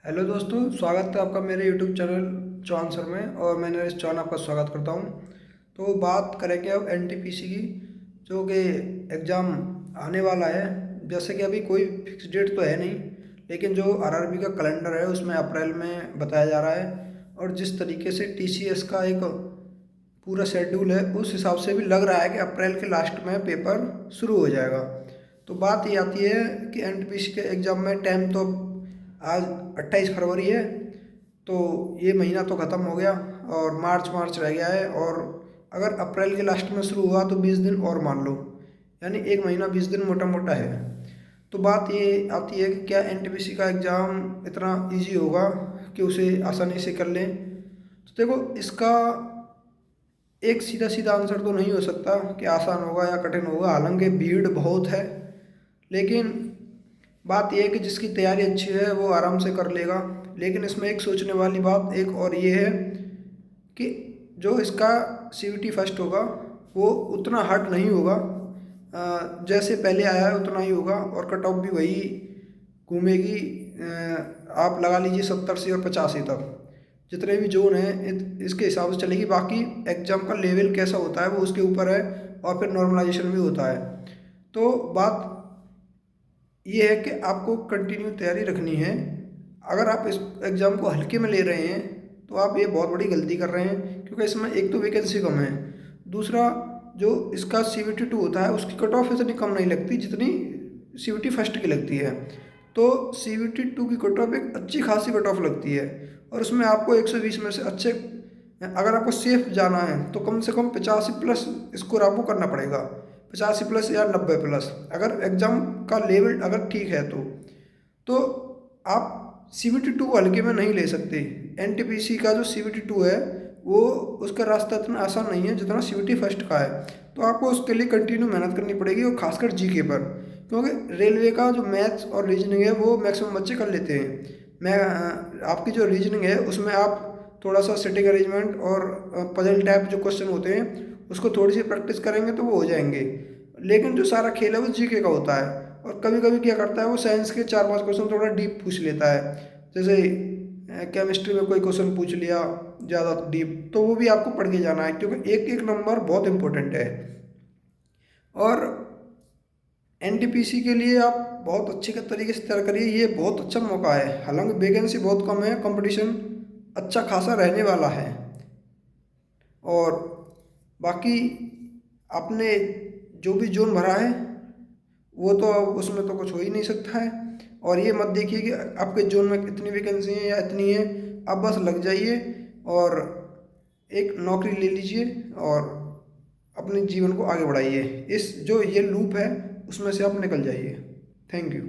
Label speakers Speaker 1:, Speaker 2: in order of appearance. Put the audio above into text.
Speaker 1: Hello दोस्तों, स्वागत है आपका मेरे यूट्यूब चैनल चौहान सर में। और मैं नरेश चौहान आपका स्वागत करता हूं। तो बात करेंगे अब एनटीपीसी की, जो कि एग्ज़ाम आने वाला है। जैसे कि अभी कोई फिक्स डेट तो है नहीं, लेकिन जो आरआरबी का कैलेंडर है उसमें अप्रैल में बताया जा रहा है। और जिस तरीके से टीसीएस का एक पूरा शेड्यूल है, उस हिसाब से भी लग रहा है कि अप्रैल के लास्ट में पेपर शुरू हो जाएगा। तो बात ये आती है कि एनटीपीसी के एग्ज़ाम में टाइम तो आज 28 फरवरी है, तो ये महीना तो ख़त्म हो गया और मार्च मार्च रह गया है। और अगर अप्रैल के लास्ट में शुरू हुआ तो 20 दिन और मान लो, यानी एक महीना 20 दिन मोटा मोटा है। तो बात ये आती है कि क्या एनटीपीसी का एग्ज़ाम इतना इजी होगा कि उसे आसानी से कर लें। तो देखो, इसका एक सीधा सीधा आंसर तो नहीं हो सकता कि आसान होगा या कठिन होगा। हालांकि भीड़ बहुत है, लेकिन बात यह है कि जिसकी तैयारी अच्छी है वो आराम से कर लेगा। लेकिन इसमें एक सोचने वाली बात एक और ये है कि जो इसका सीवीटी फर्स्ट होगा वो उतना हार्ड नहीं होगा। जैसे पहले आया है उतना ही होगा, और कट ऑफ भी वही घूमेगी। आप लगा लीजिए 70 से और 85 तक, जितने भी जोन हैं इसके हिसाब से चलेगी। बाकी एग्जाम का लेवल कैसा होता है वो उसके ऊपर है, और फिर नॉर्मलाइजेशन भी होता है। तो बात ये है कि आपको कंटिन्यू तैयारी रखनी है। अगर आप इस एग्ज़ाम को हल्के में ले रहे हैं तो आप ये बहुत बड़ी गलती कर रहे हैं, क्योंकि इसमें एक तो वैकेंसी कम है, दूसरा जो इसका सीवीटी टू होता है उसकी कट ऑफ इतनी कम नहीं लगती जितनी सीवीटी फर्स्ट की लगती है। तो सीवीटी टू की कट ऑफ एक अच्छी खासी कट ऑफ लगती है, और उसमें आपको 120 में से अच्छे, अगर आपको सेफ जाना है तो कम से कम 85+ स्कोर आपको करना पड़ेगा। 85+ या 90+, अगर एग्ज़ाम का लेवल अगर ठीक है तो आप सीवीटी टू को हल्के में नहीं ले सकते। एनटीपीसी का जो सीवीटी टू है वो, उसका रास्ता इतना आसान नहीं है जितना सीवीटी फर्स्ट का है। तो आपको उसके लिए कंटिन्यू मेहनत करनी पड़ेगी, और खासकर जीके पर, क्योंकि रेलवे का जो मैथ्स और रीजनिंग है वो मैक्सिमम बच्चे कर लेते हैं। मैं आपकी जो रीजनिंग है उसमें आप थोड़ा सा सिटिंग अरेंजमेंट और पजल टाइप जो क्वेश्चन होते हैं उसको थोड़ी सी प्रैक्टिस करेंगे तो वो हो जाएंगे। लेकिन जो सारा खेल है वो जीके का होता है। और कभी कभी क्या करता है वो साइंस के 4-5 क्वेश्चन थोड़ा डीप पूछ लेता है। जैसे केमिस्ट्री में कोई क्वेश्चन पूछ लिया ज़्यादा डीप, तो वो भी आपको पढ़ के जाना है, क्योंकि एक एक नंबर बहुत इंपॉर्टेंट है। और एनटीपीसी के लिए आप बहुत अच्छे के तरीके से तैयार करिए, ये बहुत अच्छा मौका है। हालांकि वैकेंसी बहुत कम है, कंपटीशन अच्छा खासा रहने वाला है। और बाकी आपने जो भी जोन भरा है वो तो अब उसमें तो कुछ हो ही नहीं सकता है। और ये मत देखिए कि आपके जोन में इतनी वैकेंसी है या इतनी है, आप बस लग जाइए और एक नौकरी ले लीजिए और अपने जीवन को आगे बढ़ाइए। इस जो ये लूप है उसमें से आप निकल जाइए। Thank you.